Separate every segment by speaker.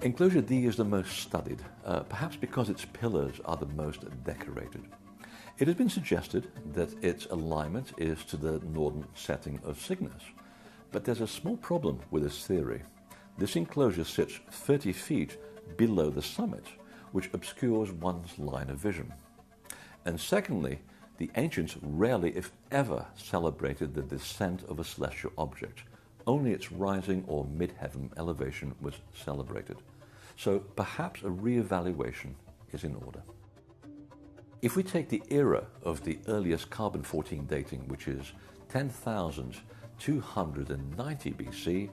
Speaker 1: Enclosure D is the most studied, perhaps because its pillars are the most decorated. It has been suggested that its alignment is to the northern setting of Cygnus, but there's a small problem with this theory. This enclosure sits 30 feet below the summit, which obscures one's line of vision. And secondly, the ancients rarely, if ever, celebrated the descent of a celestial object. Only its rising or mid-heaven elevation was celebrated. So perhaps a re-evaluation is in order. If we take the era of the earliest carbon-14 dating, which is 10,290 BC,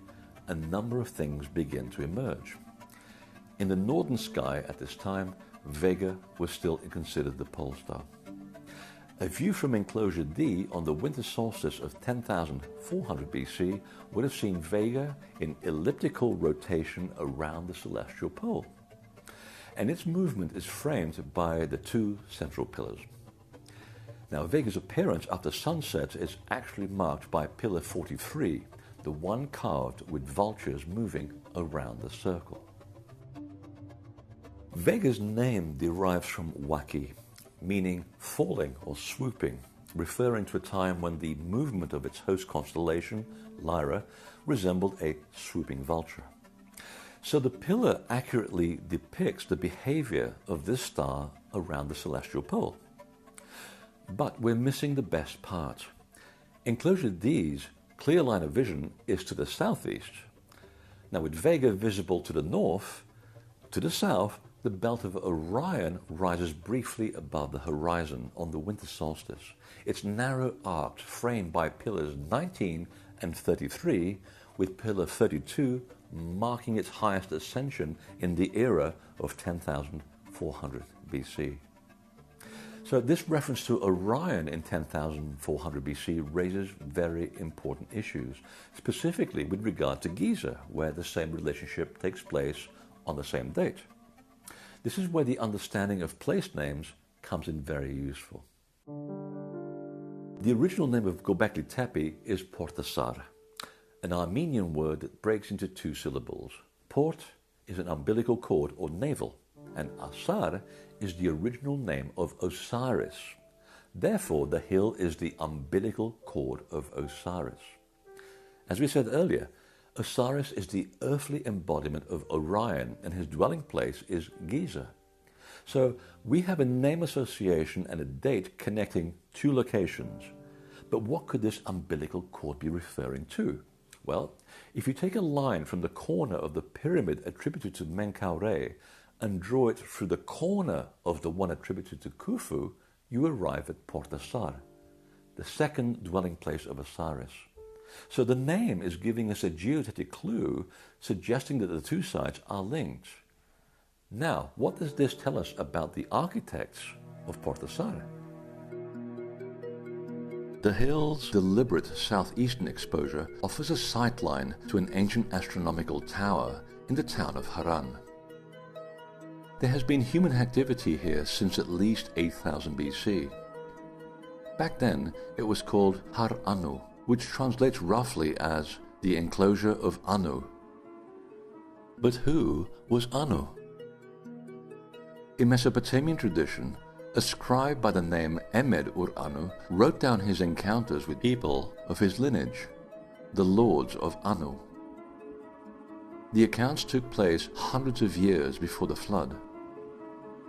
Speaker 1: a number of things begin to emerge. In the northern sky at this time, Vega was still considered the pole star. A view from enclosure D on the winter solstice of 10,400 BC would have seen Vega in elliptical rotation around the celestial pole. And its movement is framed by the two central pillars. Now, Vega's appearance after sunset is actually marked by pillar 43, the one carved with vultures moving around the circle. Vega's name derives from Waki, meaning falling or swooping, referring to a time when the movement of its host constellation, Lyra, resembled a swooping vulture. So the pillar accurately depicts the behavior of this star around the celestial pole. But we're missing the best part. Enclosure D's clear line of vision is to the southeast. Now, with Vega visible to the north, to the south, the belt of Orion rises briefly above the horizon on the winter solstice. It's narrow arced, framed by pillars 19 and 33, with pillar 32 marking its highest ascension in the era of 10,400 BC. So this reference to Orion in 10,400 BC raises very important issues, specifically with regard to Giza, where the same relationship takes place on the same date. This is where the understanding of place names comes in very useful. The original name of Göbekli Tepe is Portasar, an Armenian word that breaks into two syllables. Port is an umbilical cord or navel, and Asar is the original name of Osiris. Therefore, the hill is the umbilical cord of Osiris. As we said earlier, Osiris is the earthly embodiment of Orion, and his dwelling place is Giza. So we have a name association and a date connecting two locations. But what could this umbilical cord be referring to? Well, if you take a line from the corner of the pyramid attributed to Menkaure and draw it through the corner of the one attributed to Khufu, you arrive at Portasar, the second dwelling place of Osiris. So the name is giving us a geodetic clue suggesting that the two sites are linked. Now, what does this tell us about the architects of Portasar? The hill's deliberate southeastern exposure offers a sightline to an ancient astronomical tower in the town of Haran. There has been human activity here since at least 8000 BC. Back then, it was called Har Anu, which translates roughly as the enclosure of Anu. But who was Anu? In Mesopotamian tradition, a scribe by the name Emed-ur-Anu wrote down his encounters with people of his lineage, the lords of Anu. The accounts took place hundreds of years before the flood.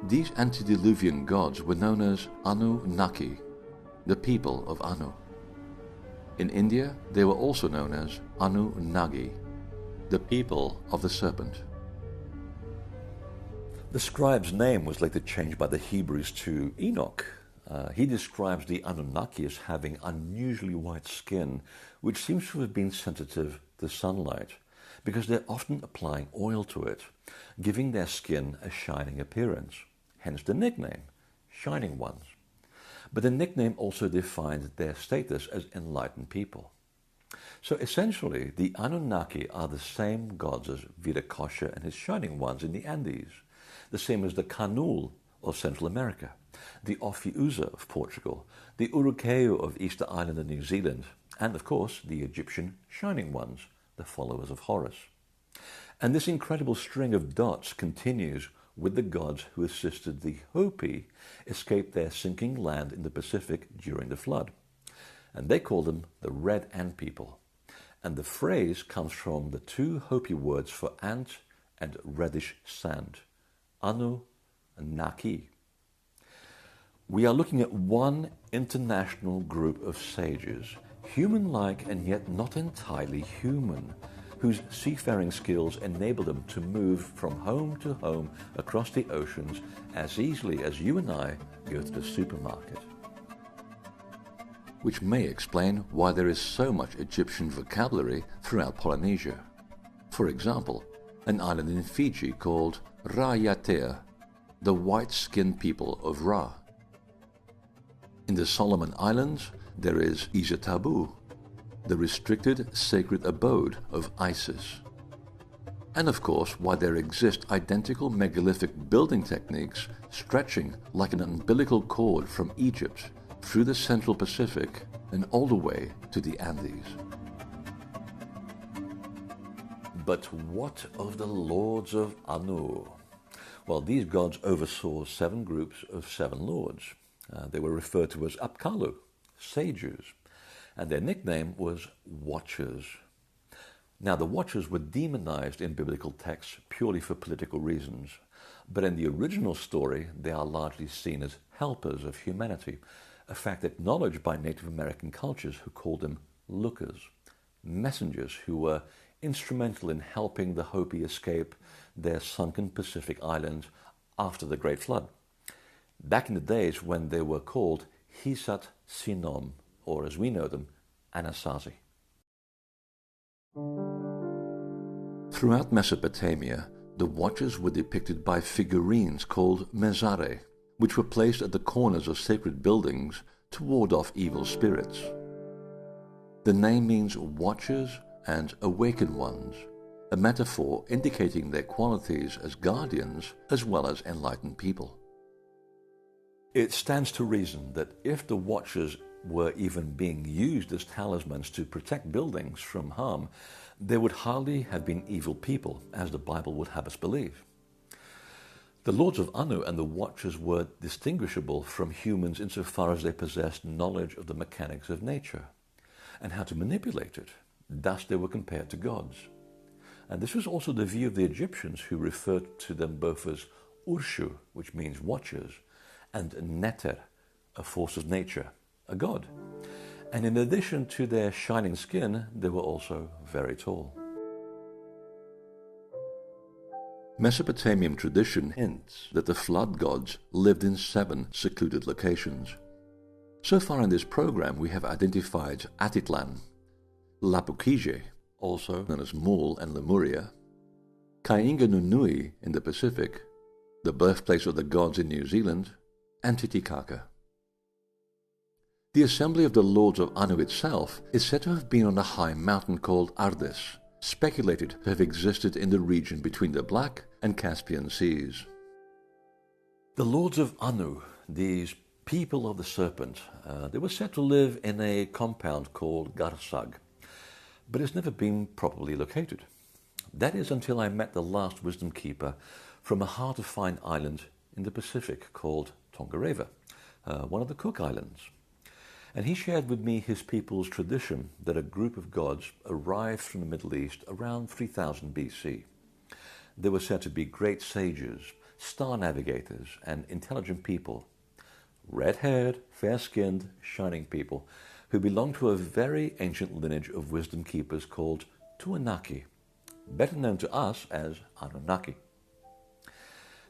Speaker 1: These antediluvian gods were known as Anunnaki, the people of Anu. In India, they were also known as Anunnaki, the people of the serpent. The scribe's name was later changed by the Hebrews to Enoch. He describes the Anunnaki as having unusually white skin, which seems to have been sensitive to sunlight, because they're often applying oil to it, giving their skin a shining appearance, hence the nickname, Shining Ones. But the nickname also defined their status as enlightened people. So essentially, the Anunnaki are the same gods as Viracocha and his Shining Ones in the Andes, the same as the Kanul of Central America, the Ophiuza of Portugal, the Urukeu of Easter Island and New Zealand, and of course the Egyptian Shining Ones, the followers of Horus. And this incredible string of dots continues with the gods who assisted the Hopi escape their sinking land in the Pacific during the flood. And they call them the Red Ant People. And the phrase comes from the two Hopi words for ant and reddish sand, Anunnaki. We are looking at one international group of sages, human-like and yet not entirely human, whose seafaring skills enable them to move from home to home across the oceans as easily as you and I go to the supermarket. Which may explain why there is so much Egyptian vocabulary throughout Polynesia. For example, an island in Fiji called Ra-Yatea, the white-skinned people of Ra. In the Solomon Islands, there is Izatabu, the restricted sacred abode of Isis. And of course, why there exist identical megalithic building techniques stretching like an umbilical cord from Egypt through the Central Pacific and all the way to the Andes. But what of the lords of Anu? Well, these gods oversaw 7 groups of 7 lords. They were referred to as Apkallu, sages, and their nickname was Watchers. Now, the Watchers were demonized in biblical texts purely for political reasons, but in the original story, they are largely seen as helpers of humanity, a fact acknowledged by Native American cultures who called them lookers, messengers who were instrumental in helping the Hopi escape their sunken Pacific islands after the Great Flood, back in the days when they were called Hisat Sinom, or as we know them, Anasazi. Throughout Mesopotamia, the Watchers were depicted by figurines called mezare, which were placed at the corners of sacred buildings to ward off evil spirits. The name means watchers and awakened ones, a metaphor indicating their qualities as guardians as well as enlightened people. It stands to reason that if the Watchers were even being used as talismans to protect buildings from harm, they would hardly have been evil people, as the Bible would have us believe. The Lords of Anu and the Watchers were distinguishable from humans insofar as they possessed knowledge of the mechanics of nature and how to manipulate it. Thus they were compared to gods. And this was also the view of the Egyptians, who referred to them both as Urshu, which means watchers, and Neter, a force of nature, a god. And in addition to their shining skin, they were also very tall. Mesopotamian tradition hints that the flood gods lived in 7 secluded locations. So far in this program, we have identified Atitlan, Lapukije, also known as Mul and Lemuria, Kainganunui in the Pacific, the birthplace of the gods in New Zealand, and Titicaca. The assembly of the Lords of Anu itself is said to have been on a high mountain called Ardis, speculated to have existed in the region between the Black and Caspian Seas. The Lords of Anu, these people of the serpent, they were said to live in a compound called Garsag, but it's never been properly located. That is until I met the last wisdom keeper from a hard-to-find island in the Pacific called Tongareva, one of the Cook Islands. And he shared with me his people's tradition that a group of gods arrived from the Middle East around 3000 BC. They were said to be great sages, star navigators, and intelligent people. Red-haired, fair-skinned, shining people who belonged to a very ancient lineage of wisdom keepers called Tuanaki, better known to us as Anunnaki.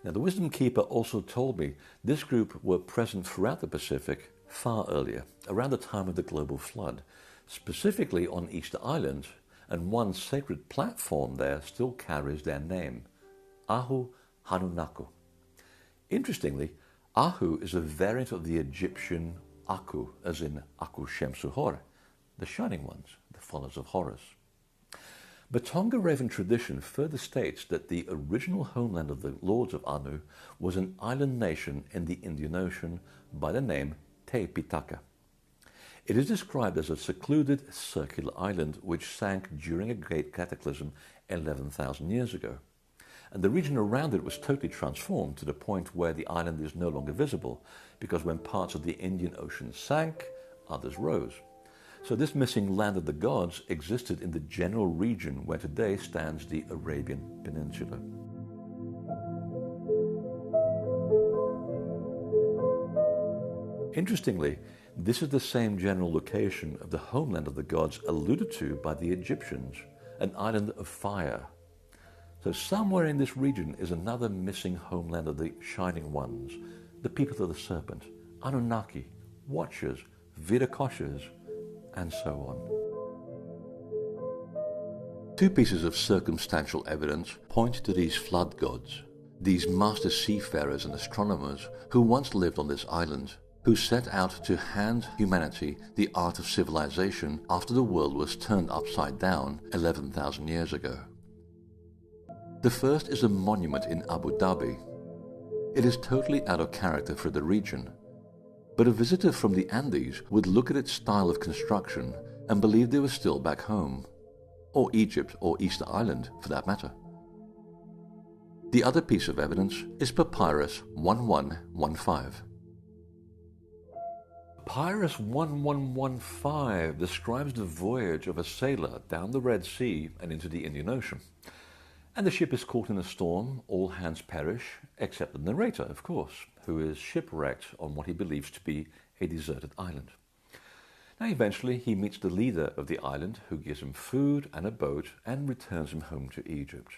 Speaker 1: Now, the wisdom keeper also told me this group were present throughout the Pacific far earlier, around the time of the global flood, specifically on Easter Island, and one sacred platform there still carries their name, Ahu Hanunaku. Interestingly, Ahu is a variant of the Egyptian Aku, as in Aku Shemsuhor, the shining ones, the followers of Horus. But Tongarevan tradition further states that the original homeland of the Lords of Anu was an island nation in the Indian Ocean by the name Te Pitaka. It is described as a secluded circular island which sank during a great cataclysm 11,000 years ago. And the region around it was totally transformed to the point where the island is no longer visible, because when parts of the Indian Ocean sank, others rose. So this missing land of the gods existed in the general region where today stands the Arabian Peninsula. Interestingly, this is the same general location of the homeland of the gods alluded to by the Egyptians, an island of fire. So somewhere in this region is another missing homeland of the Shining Ones, the people of the serpent, Anunnaki, Watchers, Viracochas, and so on. Two pieces of circumstantial evidence point to these flood gods, these master seafarers and astronomers who once lived on this island, who set out to hand humanity the art of civilization after the world was turned upside down 11,000 years ago. The first is a monument in Abu Dhabi. It is totally out of character for the region, but a visitor from the Andes would look at its style of construction and believe they were still back home, or Egypt or Easter Island for that matter. The other piece of evidence is Papyrus 1115. Papyrus 1115 describes the voyage of a sailor down the Red Sea and into the Indian Ocean. And the ship is caught in a storm, all hands perish, except the narrator, of course, who is shipwrecked on what he believes to be a deserted island. Now eventually he meets the leader of the island, who gives him food and a boat and returns him home to Egypt.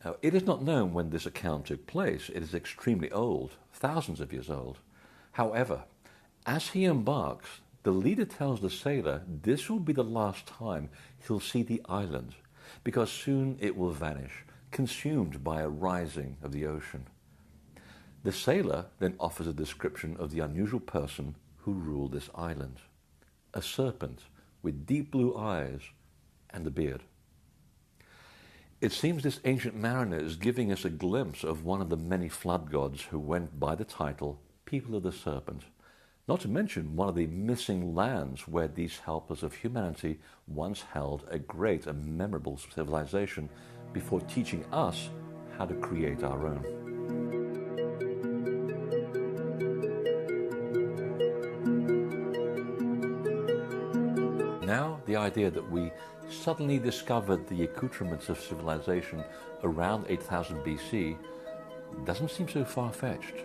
Speaker 1: Now, it is not known when this account took place. It is extremely old, thousands of years old. However, as he embarks, the leader tells the sailor this will be the last time he'll see the island, because soon it will vanish, consumed by a rising of the ocean. The sailor then offers a description of the unusual person who ruled this island, a serpent with deep blue eyes and a beard. It seems this ancient mariner is giving us a glimpse of one of the many flood gods who went by the title People of the Serpent, not to mention one of the missing lands where these helpers of humanity once held a great and memorable civilization before teaching us how to create our own. Now, the idea that we suddenly discovered the accoutrements of civilization around 8000 BC doesn't seem so far-fetched.